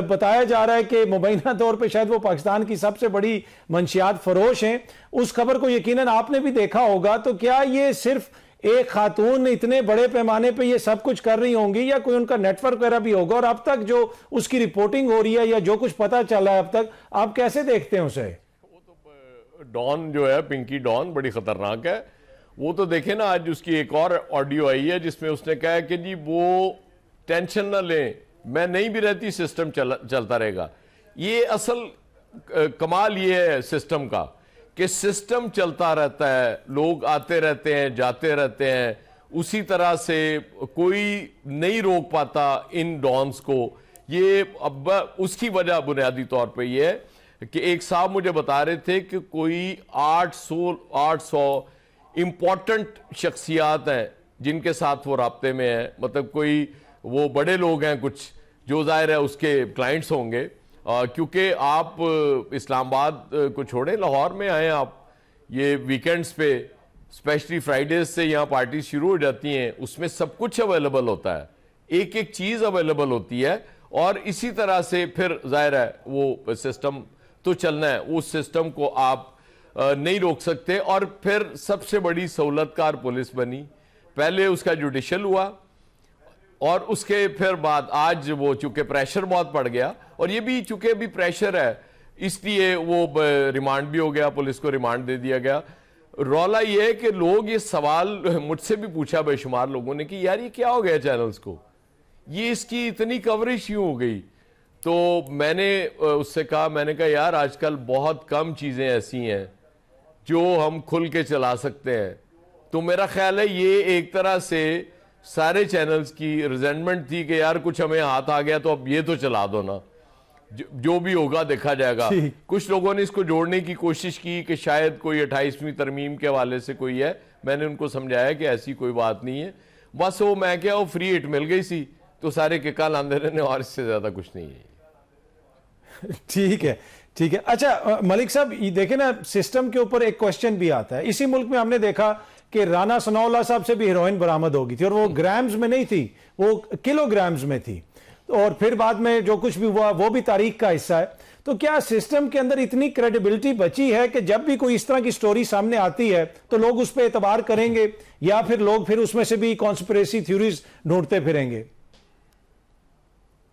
Speaker 1: बताया जा रहा है कि मुबैना तौर पे शायद वो पाकिस्तान की सबसे बड़ी मंशियात फरोश हैं। उस खबर को यकीनन आपने भी देखा होगा। तो क्या ये सिर्फ एक खातून इतने बड़े पैमाने पे ये सब कुछ कर रही होंगी या कोई उनका नेटवर्क वगैरह भी होगा? और अब तक जो उसकी रिपोर्टिंग हो रही है या जो कुछ पता चला है अब तक, आप कैसे देखते हैं उसे?
Speaker 4: वो तो डॉन जो है, पिंकी डॉन, बड़ी खतरनाक है। वो तो देखे ना, आज उसकी एक और ऑडियो आई है जिसमें उसने कहा है कि जी वो टेंशन ना लें, मैं नहीं भी रहती सिस्टम चलता रहेगा। ये असल कमाल ये है सिस्टम का कि सिस्टम चलता रहता है, लोग आते रहते हैं, जाते रहते हैं, उसी तरह से कोई नहीं रोक पाता इन डॉन्स को। ये अब उसकी वजह बुनियादी तौर पे ये है कि एक साहब मुझे बता रहे थे कि कोई 800 इंपॉर्टेंट शख्सियात हैं जिनके साथ वो राब्ते में है। मतलब कोई वो बड़े लोग हैं कुछ, जो जाहिर है उसके क्लाइंट्स होंगे, क्योंकि आप इस्लामाबाद को छोड़ें, लाहौर में आए आप, ये वीकेंड्स पे स्पेशली फ्राइडेज से यहाँ पार्टी शुरू हो जाती हैं, उसमें सब कुछ अवेलेबल होता है, एक एक चीज़ अवेलेबल होती है। और इसी तरह से फिर जाहिर है वो सिस्टम तो चलना है, उस सिस्टम को आप नहीं रोक सकते। और फिर सबसे बड़ी सहूलतकार पुलिस बनी, पहले उसका जुडिशल हुआ और उसके फिर बाद आज वो चूंकि प्रेशर बहुत पड़ गया, और ये भी चूंकि अभी प्रेशर है इसलिए वो रिमांड भी हो गया, पुलिस को रिमांड दे दिया गया। रौला ये है कि लोग ये सवाल मुझसे भी पूछा बेशुमार लोगों ने कि यार ये क्या हो गया चैनल्स को, ये इसकी इतनी कवरेज क्यों हो गई? तो मैंने उससे कहा, मैंने कहा यार आजकल बहुत कम चीज़ें ऐसी हैं जो हम खुल के चला सकते हैं। तो मेरा ख्याल है ये एक तरह से सारे चैनल्स की रिजेंटमेंट थी कि यार कुछ हमें हाथ आ गया तो अब ये तो चला दो ना, जो भी होगा देखा जाएगा। कुछ लोगों ने इसको जोड़ने की कोशिश की कि शायद कोई 28वीं तरमीम के हवाले से कोई है। मैंने उनको समझाया कि ऐसी कोई बात नहीं है, बस वो मैं क्या वो फ्री हिट मिल गई सी तो सारे किक्का लांदे रहने, और इससे ज्यादा कुछ नहीं है।
Speaker 1: ठीक है, ठीक है। अच्छा मलिक साहब, ये देखें ना, सिस्टम के ऊपर एक क्वेश्चन भी आता है। इसी मुल्क में हमने देखा कि राना सनाउल्लाह साहब से भी हेरोइन बरामद हो गई थी और वो ग्राम्स में नहीं थी, वो किलोग्राम्स में थी। और फिर बाद में जो कुछ भी हुआ वो भी तारीख का हिस्सा है। तो क्या सिस्टम के अंदर इतनी क्रेडिबिलिटी बची है कि जब भी कोई इस तरह की स्टोरी सामने आती है तो लोग उस पर एतबार करेंगे या फिर लोग फिर उसमें से भी कॉन्स्पिरेसी थ्योरीज ढूंढते फिरेंगे?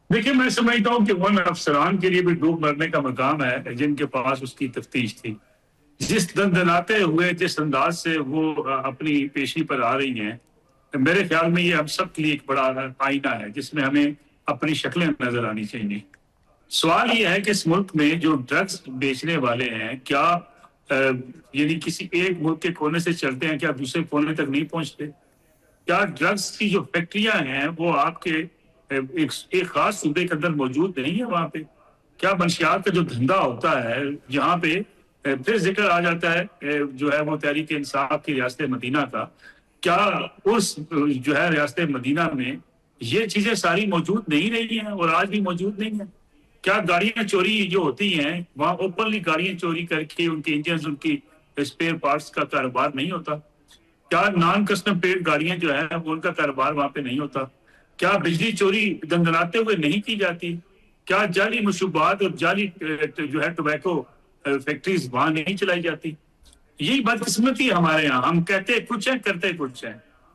Speaker 5: देखिए, मैं समझता हूँ कि उन अफसरान के लिए भी डूब मरने का मकाम है जिनके पास उसकी तफ्तीश थी। जिस दंदनाते हुए, जिस अंदाज से वो अपनी पेशी पर आ रही हैं, मेरे ख्याल में ये हम सब के लिए एक बड़ा आईना है जिसमें हमें अपनी शक्लें नजर आनी चाहिए। सवाल ये है कि इस मुल्क में जो ड्रग्स बेचने वाले हैं, क्या यानी किसी एक मुल्क के कोने से चलते हैं, क्या दूसरे कोने तक नहीं पहुंचते? क्या ड्रग्स की जो फैक्ट्रियां हैं वो आपके एक खास सूबे के अंदर मौजूद नहीं है? वहां पे क्या मंशियात का जो धंधा होता है, जहाँ पे फिर जिक्र आ जाता है जो है वो तहरीक इंसाफ की रियासत मदीना का, क्या उस जो है रियासत मदीना में ये चीजें सारी मौजूद नहीं रही हैं और आज भी मौजूद नहीं है? क्या गाड़ियां चोरी जो होती हैं वहाँ ओपनली गाड़ियां चोरी करके उनके इंजन, उनकी स्पेयर पार्ट्स का कारोबार नहीं होता? क्या नॉन कस्टम पेड गाड़ियां जो है वो उनका कारोबार वहाँ पे नहीं होता? क्या बिजली चोरी दंदनाते हुए नहीं की जाती? क्या जाली मशरूबात और जाली जो है टोबैको फैक्ट्रीज वहां नहीं चलाई जाती? यही बदकिस्मती है हमारे यहाँ। हम कहते कुछ है, करते कुछ है।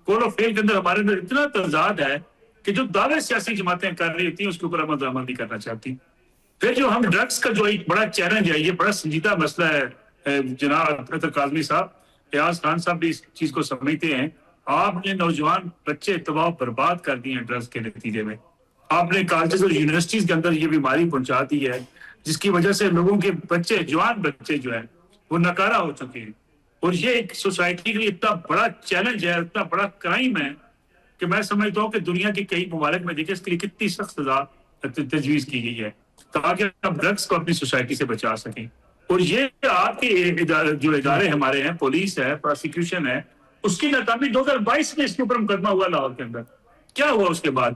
Speaker 5: कोल ऑफ फेल के अंदर हमारे अंदर इतना तजाद है कि जो दावे सियासी जमातें कर रही थी उसके ऊपर अमल दरामद नहीं करना चाहती। फिर जो हम ड्रग्स का जो एक बड़ा चैलेंज है, ये बड़ा संजीदा मसला है। जनाब अतर काज़मी साहब, अय्याज खान साहब भी इस चीज को समझते हैं। आपने नौजवान बच्चे तबाह बर्बाद कर दिए हैं ड्रग्स के नतीजे में। आपने कॉलेजेस और यूनिवर्सिटीज के अंदर ये बीमारी पहुंचा दी है जिसकी वजह से लोगों के बच्चे, जवान बच्चे जो है वो नकारा हो चुके हैं। और ये एक सोसाइटी के लिए इतना बड़ा चैलेंज है, इतना बड़ा क्राइम है कि मैं समझता हूँ कि दुनिया के कई ममालिक में देखिए इसके लिए कितनी सख्त सजा तजवीज की गई है। تاکہ آپ ڈرگس کو اپنی سوسائٹی سے بچا سکیں. اور یہ آپ کے جو ادارے ہمارے ہیں، پولیس ہے، پروسیکیوشن ہے، اس کی ناکامی 2022 میں اس کے اوپر مقدمہ ہوا لاہور کے اندر. کیا ہوا اس کے بعد؟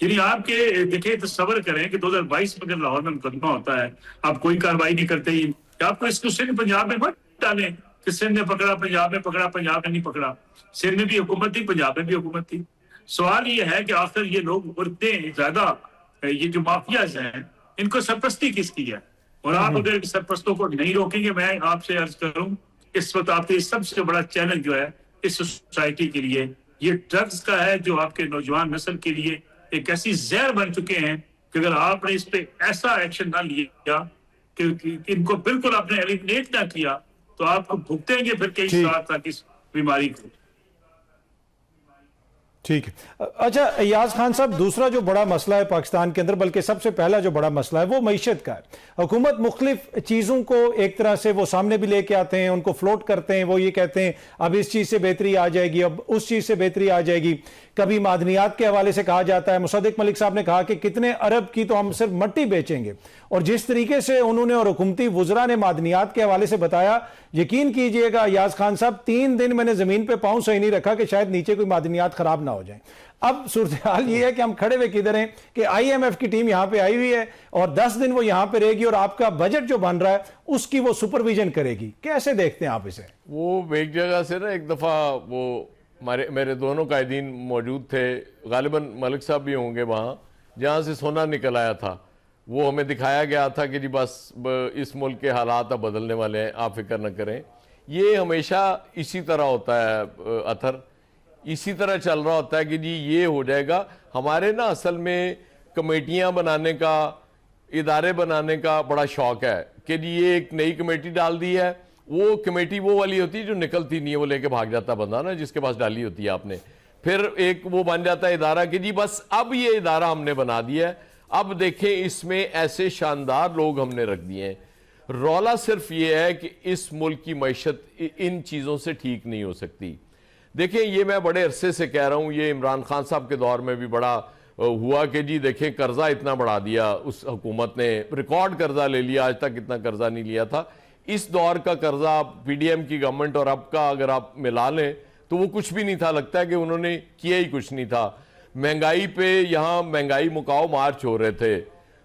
Speaker 5: یعنی آپ کے دیکھیں، تصور کریں کہ 2022 میں اگر لاہور میں مقدمہ ہوتا ہے، آپ کوئی کارروائی نہیں کرتے. آپ کو اس کو سندھ پنجاب میں مت ڈالیں کہ سندھ نے پکڑا، پنجاب میں پکڑا، پنجاب نے نہیں پکڑا. سندھ میں بھی حکومت تھی، پنجاب میں بھی حکومت تھی. سوال یہ ہے کہ آخر یہ لوگ اتنے زیادہ، یہ جو مافیاز ہیں، ان کو سرپرستی کس کی ہے؟ اور آپ اگر سرپرستوں کو نہیں روکیں گے، میں آپ سے عرض کروں، اس وقت آپ کے سب سے بڑا چیلنج جو ہے اس سوسائٹی کے لیے یہ ڈرگز کا ہے، جو آپ کے نوجوان نسل کے لیے ایک ایسی زہر بن چکے ہیں کہ اگر آپ نے اس پہ ایسا ایکشن نہ لیا کہ ان کو بالکل آپ نے ایلیمینیٹ نہ کیا تو آپ کو بھگتیں گے پھر کئی سال تک اس بیماری کو.
Speaker 1: ٹھیک ہے. اچھا ایاز خان صاحب، دوسرا جو بڑا مسئلہ ہے پاکستان کے اندر، بلکہ سب سے پہلا جو بڑا مسئلہ ہے وہ معیشت کا ہے. حکومت مختلف چیزوں کو ایک طرح سے وہ سامنے بھی لے کے آتے ہیں، ان کو فلوٹ کرتے ہیں. وہ یہ کہتے ہیں اب اس چیز سے بہتری آ جائے گی، اب اس چیز سے بہتری آ جائے گی. کبھی معدنیات کے حوالے سے کہا جاتا ہے، مصدق ملک صاحب نے کہا کہ کتنے ارب کی تو ہم صرف مٹی بیچیں گے. اور جس طریقے سے انہوں نے اور حکومتی وزراء نے معدنیات کے حوالے سے بتایا، یقین کیجئے گا ایاز خان صاحب، 3 دن میں نے زمین پہ پاؤں صحیح نہیں رکھا کہ شاید نیچے کوئی معدنیات خراب نہ ہو جائیں. اب صورتحال یہ ہے کہ ہم کھڑے ہوئے کدھر ہیں کہ آئی ایم ایف کی ٹیم یہاں پہ آئی ہوئی ہے اور 10 دن وہ یہاں پہ رہے گی اور آپ کا بجٹ جو بن رہا ہے اس کی وہ سپرویژن کرے گی. کیسے دیکھتے ہیں آپ اسے؟
Speaker 4: وہ ایک جگہ سے نا، ایک دفعہ وہ میرے دونوں قائدین موجود تھے، غالباً ملک صاحب بھی ہوں گے وہاں، جہاں سے سونا نکل آیا تھا. وہ ہمیں دکھایا گیا تھا کہ جی بس اس ملک کے حالات اب بدلنے والے ہیں، آپ فکر نہ کریں. یہ ہمیشہ اسی طرح ہوتا ہے اطہر، اسی طرح چل رہا ہوتا ہے کہ جی یہ ہو جائے گا. ہمارے نا اصل میں کمیٹیاں بنانے کا، ادارے بنانے کا بڑا شوق ہے کہ جی یہ ایک نئی کمیٹی ڈال دی ہے. وہ کمیٹی وہ والی ہوتی ہے جو نکلتی نہیں ہے، وہ لے کے بھاگ جاتا بندہ نا، جس کے پاس ڈالی ہوتی ہے آپ نے. پھر ایک وہ بن جاتا ہے ادارہ کہ جی بس اب یہ ادارہ ہم نے بنا دیا ہے، اب دیکھیں اس میں ایسے شاندار لوگ ہم نے رکھ دیے ہیں. رولا صرف یہ ہے کہ اس ملک کی معیشت ان چیزوں سے ٹھیک نہیں ہو سکتی. دیکھیں یہ میں بڑے عرصے سے کہہ رہا ہوں، یہ عمران خان صاحب کے دور میں بھی بڑا ہوا کہ جی دیکھیں قرضہ اتنا بڑھا دیا اس حکومت نے، ریکارڈ قرضہ لے لیا، آج تک اتنا قرضہ نہیں لیا تھا. اس دور کا قرضہ پی ڈی ایم کی گورنمنٹ اور اب کا اگر آپ ملا لیں تو وہ کچھ بھی نہیں تھا، لگتا ہے کہ انہوں نے کیا ہی کچھ نہیں تھا. مہنگائی پہ یہاں مہنگائی مکاؤ مارچ ہو رہے تھے.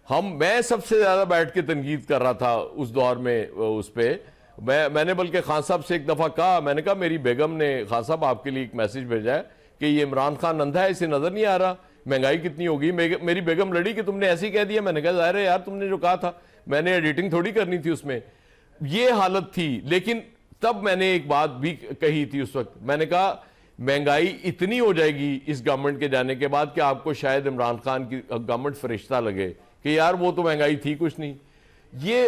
Speaker 4: میں سب سے زیادہ بیٹھ کے تنقید کر رہا تھا اس دور میں اس پہ. میں نے بلکہ خان صاحب سے ایک دفعہ کہا، میں نے کہا میری بیگم نے خان صاحب آپ کے لیے ایک میسج بھیجا ہے کہ یہ عمران خان اندھا ہے، اسے نظر نہیں آ رہا مہنگائی کتنی ہوگی. میری بیگم لڑی کہ تم نے ایسے ہی کہہ دیا. میں نے کہا ظاہر ہے یار، تم نے جو کہا تھا میں نے ایڈیٹنگ تھوڑی کرنی تھی اس میں. یہ حالت تھی. لیکن تب میں نے ایک بات بھی کہی تھی اس وقت، میں نے کہا مہنگائی اتنی ہو جائے گی اس گورنمنٹ کے جانے کے بعد کہ آپ کو شاید عمران خان کی گورنمنٹ فرشتہ لگے کہ یار وہ تو مہنگائی تھی کچھ نہیں. یہ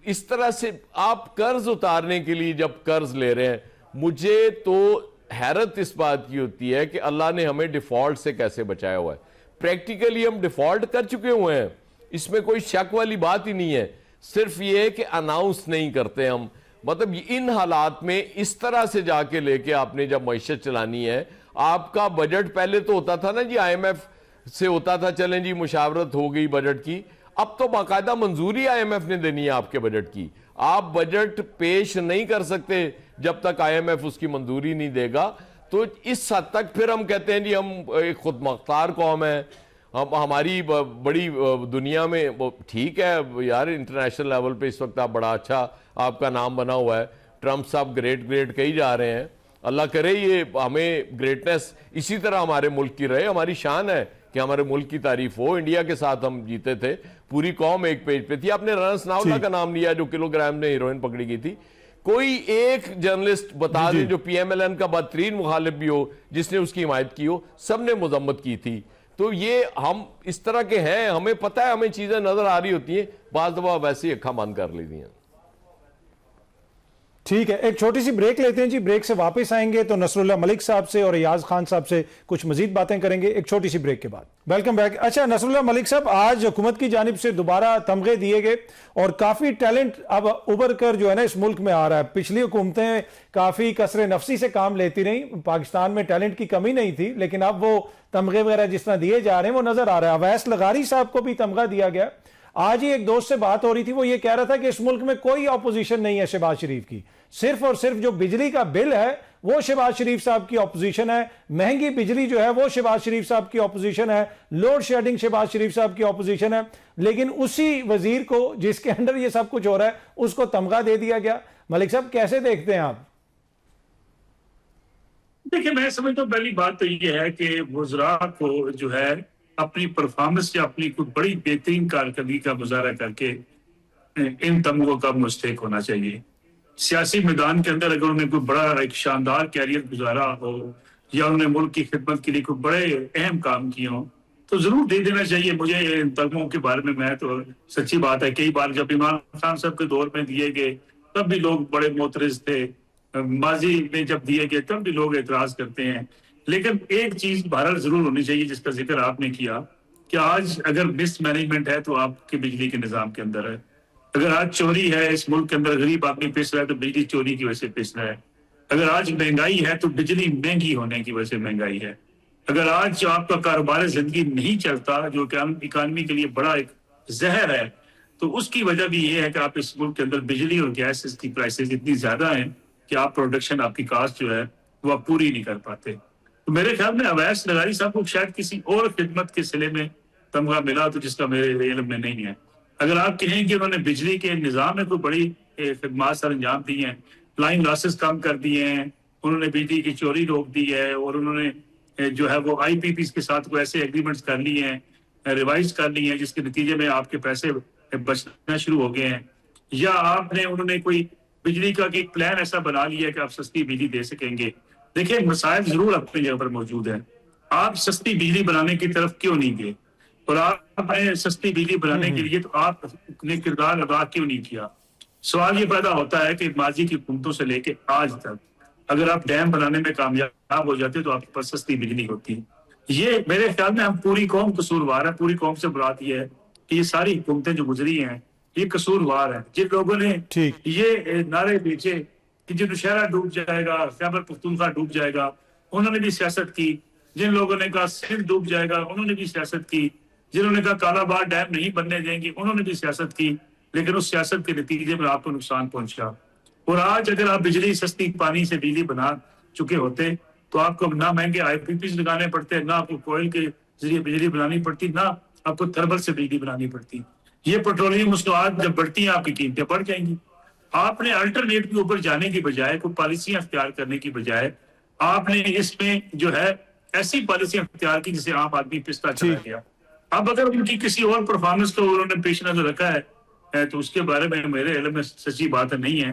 Speaker 4: اس طرح سے آپ قرض اتارنے کے لیے جب قرض لے رہے ہیں، مجھے تو حیرت اس بات کی ہوتی ہے کہ اللہ نے ہمیں ڈیفالٹ سے کیسے بچایا ہوا ہے. پریکٹیکلی ہم ڈیفالٹ کر چکے ہوئے ہیں، اس میں کوئی شک والی بات ہی نہیں ہے. صرف یہ ہے کہ اناؤنس نہیں کرتے ہم. مطلب ان حالات میں اس طرح سے جا کے لے کے آپ نے جب معیشت چلانی ہے، آپ کا بجٹ پہلے تو ہوتا تھا نا جی آئی ایم ایف سے ہوتا تھا، چلیں جی مشاورت ہو گئی بجٹ کی. اب تو باقاعدہ منظوری آئی ایم ایف نے دینی ہے آپ کے بجٹ کی. آپ بجٹ پیش نہیں کر سکتے جب تک آئی ایم ایف اس کی منظوری نہیں دے گا. تو اس حد تک پھر ہم کہتے ہیں جی ہم ایک خود مختار قوم ہے، ہماری بڑی دنیا میں. ٹھیک ہے یار، انٹرنیشنل لیول پہ اس وقت آپ بڑا اچھا آپ کا نام بنا ہوا ہے، ٹرمپ صاحب گریٹ کہی جا رہے ہیں. اللہ کرے یہ ہمیں گریٹنس اسی طرح ہمارے ملک کی رہے. ہماری شان ہے کہ ہمارے ملک کی تعریف ہو. انڈیا کے ساتھ ہم جیتے تھے، پوری قوم ایک پیج پہ تھی. آپ نے رانا ثناءاللہ کا نام لیا جو کلو گرام نے ہیروئن پکڑی گئی تھی. کوئی ایک جرنلسٹ بتا دیں جو پی ایم ایل این کا بدترین مخالف بھی ہو، جس نے اس کی حمایت کی ہو. سب نے مذمت کی تھی. تو یہ ہم اس طرح کے ہیں، ہمیں پتہ ہے، ہمیں چیزیں نظر آ رہی ہوتی ہیں، بعض دفعہ ویسے ہی اکھاں بند کر لیتی ہیں.
Speaker 1: ٹھیک ہے، ایک چھوٹی سی بریک لیتے ہیں جی. بریک سے واپس آئیں گے تو نصر اللہ ملک صاحب سے اور ایاز خان صاحب سے کچھ مزید باتیں کریں گے ایک چھوٹی سی بریک کے بعد. Welcome back. اچھا نصر اللہ ملک صاحب، آج حکومت کی جانب سے دوبارہ تمغے دیے گئے اور کافی ٹیلنٹ اب ابھر کر جو ہے نا اس ملک میں آ رہا ہے. پچھلی حکومتیں کافی کثر نفسی سے کام لیتی رہیں، پاکستان میں ٹیلنٹ کی کمی نہیں تھی، لیکن اب وہ تمغے وغیرہ جس طرح دیے جا رہے ہیں وہ نظر آ رہا ہے. اویس لغاری صاحب کو بھی تمغہ دیا گیا. آج ہی ایک دوست سے بات ہو رہی تھی, وہ یہ کہہ رہا تھا کہ اس ملک میں کوئی اپوزیشن نہیں ہے شہباز شریف کی, صرف اور صرف جو بجلی کا بل ہے وہ شہباز شریف صاحب کی اپوزیشن ہے, مہنگی بجلی جو ہے وہ شہباز شریف صاحب کی اپوزیشن ہے, لوڈ شیڈنگ شہباز شریف صاحب کی اپوزیشن ہے. لیکن اسی وزیر کو جس کے انڈر یہ سب کچھ ہو رہا ہے اس کو تمغہ دے دیا گیا. ملک صاحب کیسے دیکھتے ہیں آپ؟
Speaker 5: دیکھیں, میں سمجھتا ہوں پہلی بات تو یہ ہے کہ وزراء کو جو ہے اپنی پرفارمنس یا اپنی کوئی بڑی بہترین کارکردگی کا مظاہرہ کر کے ان تمغوں کا مستحق ہونا چاہیے. سیاسی میدان کے اندر اگر انہوں نے کوئی بڑا ایک شاندار کیریئر گزارا ہو یا انہوں نے ملک کی خدمت کے لیے کوئی بڑے اہم کام کیے ہوں تو ضرور دے دینا چاہیے. مجھے ان تمغوں کے بارے میں تو سچی بات ہے, کئی بار جب عمران خان صاحب کے دور میں دیے گئے تب بھی لوگ بڑے معترض تھے, ماضی میں جب دیے گئے تب بھی لوگ اعتراض کرتے ہیں. لیکن ایک چیز بہرحال ضرور ہونی چاہیے جس کا ذکر آپ نے کیا کہ آج اگر مس مینجمنٹ ہے تو آپ کے بجلی کے نظام کے اندر ہے. اگر آج چوری ہے اس ملک کے اندر, غریب آدمی پس رہا ہے تو بجلی چوری کی وجہ سے پس رہا ہے. اگر آج مہنگائی ہے تو بجلی مہنگی ہونے کی وجہ سے مہنگائی ہے. اگر آج آپ کا کاروبار زندگی نہیں چلتا جو کہ اکانومی کے لیے بڑا ایک زہر ہے تو اس کی وجہ بھی یہ ہے کہ آپ اس ملک کے اندر بجلی اور گیس کی پرائسز اتنی زیادہ ہیں کہ آپ پروڈکشن, آپ کی کاسٹ جو ہے وہ آپ پوری نہیں کر پاتے. تو میرے خیال میں اویس لغاری صاحب کو شاید کسی اور خدمت کے سلے میں تمغہ ملا تو جس کا میرے علم میں نہیں ہے. اگر آپ کہیں کہ انہوں نے بجلی کے نظام میں کوئی بڑی خدمات سر انجام دی ہیں, لائن لاسز کم کر دیے ہیں, انہوں نے بجلی کی چوری روک دی ہے اور انہوں نے جو ہے وہ آئی پی پیز کے ساتھ کوئی ایسے ایگریمنٹس کر لی ہیں, ریوائز کر لی ہیں جس کے نتیجے میں آپ کے پیسے بچنا شروع ہو گئے ہیں, یا آپ نے انہوں نے کوئی بجلی کا ایک پلان ایسا بنا لیا ہے کہ آپ سستی بجلی دے سکیں گے. دیکھیں, مسائل ضرور اپنی جگہ پر موجود ہیں. آپ سستی بجلی بنانے کی طرف کیوں نہیں گئے, اور آپ نے سستی بجلی بنانے کے لیے تو آپ نے کردار ادا کیوں نہیں کیا. سوال یہ پیدا ہوتا ہے کہ ماضی کی حکومتوں سے لے کے آج تک اگر آپ ڈیم بنانے میں کامیاب ہو جاتے تو آپ کے پاس سستی بجلی ہوتی. یہ میرے خیال میں ہم پوری قوم قصوروار ہے. پوری قوم سے مراد یہ ہے کہ یہ ساری حکومتیں جو گزری ہیں یہ قصوروار ہیں. جن لوگوں نے یہ نعرے بیچے کہ جو نوشہرہ ڈوب جائے گا, خیبر پختونخوا ڈوب جائے گا, انہوں نے بھی سیاست کی. جن لوگوں نے کہا سندھ ڈوب جائے گا انہوں نے بھی سیاست کی. جنہوں نے کہا کالا بار ڈیم نہیں بننے دیں گے انہوں نے بھی سیاست کی. لیکن اس سیاست کے نتیجے میں آپ کو نقصان پہنچا. اور آج اگر آپ بجلی سستی پانی سے بجلی بنا چکے ہوتے تو آپ کو نہ مہنگے آئی پی پیز لگانے پڑتے, نہ آپ کو کوئل کے ذریعے بجلی بنانی پڑتی, نہ آپ کو تھرمل سے بجلی بنانی پڑتی. یہ پیٹرولیم مصنوعات جب بڑھتی ہیں آپ کی قیمتیں بڑھ جائیں گی. آپ نے الٹرنیٹ کے اوپر جانے کی بجائے, کوئی پالیسیاں اختیار کرنے کی بجائے, آپ نے اس میں جو ہے ایسی پالیسیاں اختیار کی جسے عام آدمی پستا چلا گیا. اب اگر ان کی کسی اور پرفارمنس کو انہوں نے پیش نظر رکھا ہے تو اس کے بارے میں میرے علم میں سچی بات نہیں ہے.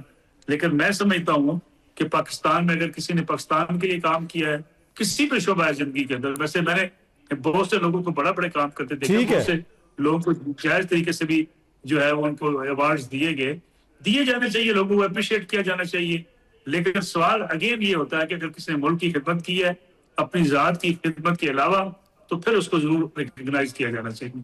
Speaker 5: لیکن میں سمجھتا ہوں کہ پاکستان میں اگر کسی نے پاکستان کے لیے کام کیا ہے کسی بھی شعبہ ہے زندگی کے اندر, ویسے میں نے بہت سے لوگوں کو بڑے کام کرتے دیکھا, بہت سے لوگوں کو جائز طریقے سے بھی جو ہے ان کو ایوارڈز دیے جانے چاہیے, لوگوں کو اپریشیٹ کیا جانا چاہیے. لیکن سوال اگین یہ ہوتا ہے کہ اگر کسی نے ملک کی خدمت کی ہے اپنی ذات کی خدمت کے علاوہ تو پھر اس کو ضرور ریکگنائز کیا جانا چاہیے.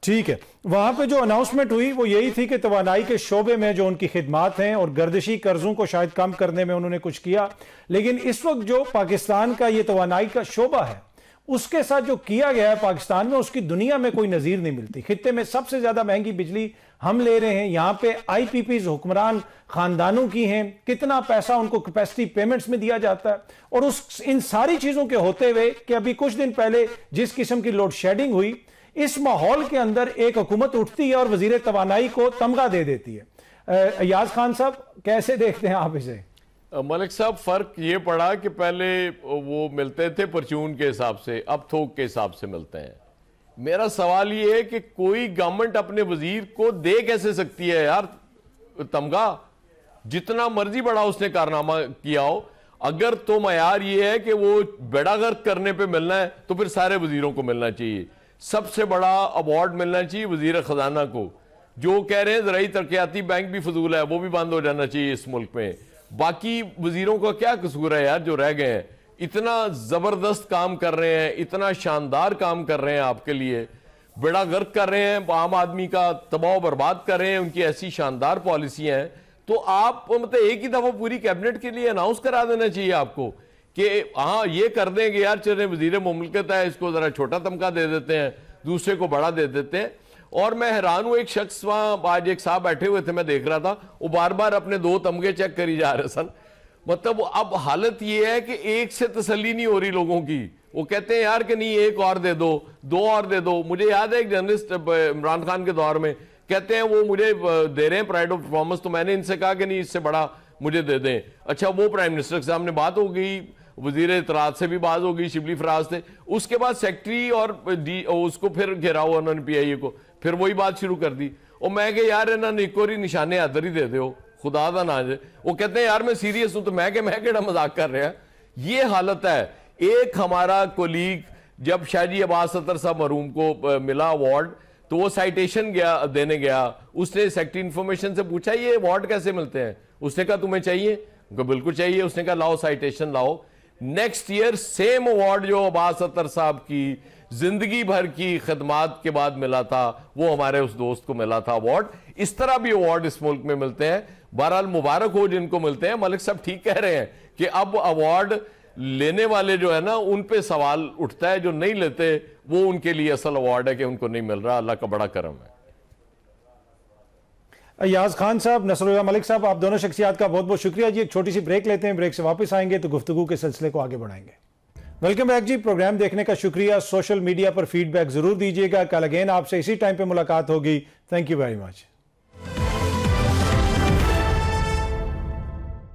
Speaker 1: ٹھیک ہے, وہاں پہ جو اناؤنسمنٹ ہوئی وہ یہی تھی کہ توانائی کے شعبے میں جو ان کی خدمات ہیں اور گردشی قرضوں کو شاید کم کرنے میں انہوں نے کچھ کیا. لیکن اس وقت جو پاکستان کا یہ توانائی کا شعبہ ہے اس کے ساتھ جو کیا گیا ہے پاکستان میں اس کی دنیا میں کوئی نظیر نہیں ملتی. خطے میں سب سے زیادہ مہنگی بجلی ہم لے رہے ہیں. یہاں پہ آئی پی پیز حکمران خاندانوں کی ہیں, کتنا پیسہ ان کو کیپیسٹی پیمنٹس میں دیا جاتا ہے. اور ان ساری چیزوں کے ہوتے ہوئے کہ ابھی کچھ دن پہلے جس قسم کی لوڈ شیڈنگ ہوئی, اس ماحول کے اندر ایک حکومت اٹھتی ہے اور وزیر توانائی کو تمغہ دے دیتی ہے. ایاز خان صاحب کیسے دیکھتے ہیں آپ اسے؟
Speaker 4: ملک صاحب, فرق یہ پڑا کہ پہلے وہ ملتے تھے پرچون کے حساب سے, اب تھوک کے حساب سے ملتے ہیں. میرا سوال یہ ہے کہ کوئی گورنمنٹ اپنے وزیر کو دے کیسے سکتی ہے یار تمغہ, جتنا مرضی بڑا اس نے کارنامہ کیا ہو. اگر تو معیار یہ ہے کہ وہ بیڑا غرق کرنے پہ ملنا ہے تو پھر سارے وزیروں کو ملنا چاہیے. سب سے بڑا ایوارڈ ملنا چاہیے وزیر خزانہ کو. جو کہہ رہے ہیں زرعی ترقیاتی بینک بھی فضول ہے, وہ بھی بند ہو جانا چاہیے اس ملک میں. باقی وزیروں کا کیا قصور ہے یار جو رہ گئے ہیں, اتنا زبردست کام کر رہے ہیں, اتنا شاندار کام کر رہے ہیں, آپ کے لیے بیڑا غرق کر رہے ہیں, عام آدمی کا تباہ و برباد کر رہے ہیں, ان کی ایسی شاندار پالیسیاں ہیں. تو آپ مطلب ایک ہی دفعہ پوری کیبنٹ کے لیے اناؤنس کرا دینا چاہیے آپ کو کہ ہاں یہ کر دیں گے یار, چلے وزیر مملکت ہے اس کو ذرا چھوٹا تمغہ دے دیتے ہیں, دوسرے کو بڑا دے دیتے ہیں. اور میں حیران ہوں, ایک شخص وہاں آج ایک صاحب بیٹھے ہوئے تھے, میں دیکھ رہا تھا, وہ بار بار اپنے 2 تمغے چیک کری جا رہے سن. مطلب اب حالت یہ ہے کہ ایک سے تسلی نہیں ہو رہی لوگوں کی, وہ کہتے ہیں یار کہ نہیں ایک اور دے دو, 2 اور دے دو. مجھے یاد ہے ایک جرنلسٹ عمران خان کے دور میں کہتے ہیں وہ مجھے دے رہے ہیں پرائڈ آف پرفارمنس, تو میں نے ان سے کہا کہ نہیں اس سے بڑا مجھے دے دیں. اچھا وہ پرائم منسٹر کے سامنے بات ہو گئی, وزیر اطلاعات سے بھی بات ہو گئی, شبلی فراز تھے, اس کے بعد سیکٹری اور اس کو پھر گھیرا ہوا انہوں نے پی آئی اے کو, پھر وہی بات شروع کر دی. اور میں کہ یار انہوں نے ایک اور نشانے ادھر ہی دے دو, خدا دا نہ جائے. وہ کہتے ہیں یار میں سیریس ہوں, تو میں کہ میں کیڑا مذاق کر رہا. یہ حالت ہے. ایک ہمارا کولیگ جب شاہ جی عباس ستر صاحب مرحوم کو ملا ایوارڈ, تو وہ سائٹیشن دینے گیا, اس نے سیکٹری انفارمیشن سے پوچھا یہ ایوارڈ کیسے ملتے ہیں, اس نے کہا تمہیں چاہیے, بالکل چاہیے. اس نے کہا لاؤ سائٹیشن لاؤ. نیکسٹ ایئر سیم ایوارڈ جو عباس ستر صاحب کی زندگی بھر کی خدمات کے بعد ملا تھا, وہ ہمارے اس دوست کو ملا تھا ایوارڈ. اس طرح بھی ایوارڈ اس ملک میں ملتے ہیں. بہرحال مبارک ہو جن کو ملتے ہیں. ملک صاحب ٹھیک کہہ رہے ہیں کہ اب ایوارڈ لینے والے جو ہے نا ان پہ سوال اٹھتا ہے, جو نہیں لیتے وہ ان کے لیے اصل ایوارڈ ہے کہ ان کو نہیں مل رہا. اللہ کا بڑا کرم ہے.
Speaker 1: ایاز خان صاحب, نصر اللہ ملک صاحب, آپ دونوں شخصیات کا بہت بہت شکریہ جی. ایک چھوٹی سی بریک لیتے ہیں, بریک سے واپس آئیں گے تو گفتگو کے سلسلے کو آگے بڑھائیں گے. ویلکم بیک جی. پروگرام دیکھنے کا شکریہ. سوشل میڈیا پر فیڈ بیک ضرور دیجیے گا. کل اگین آپ سے اسی ٹائم پہ ملاقات ہوگی. Thank you very much.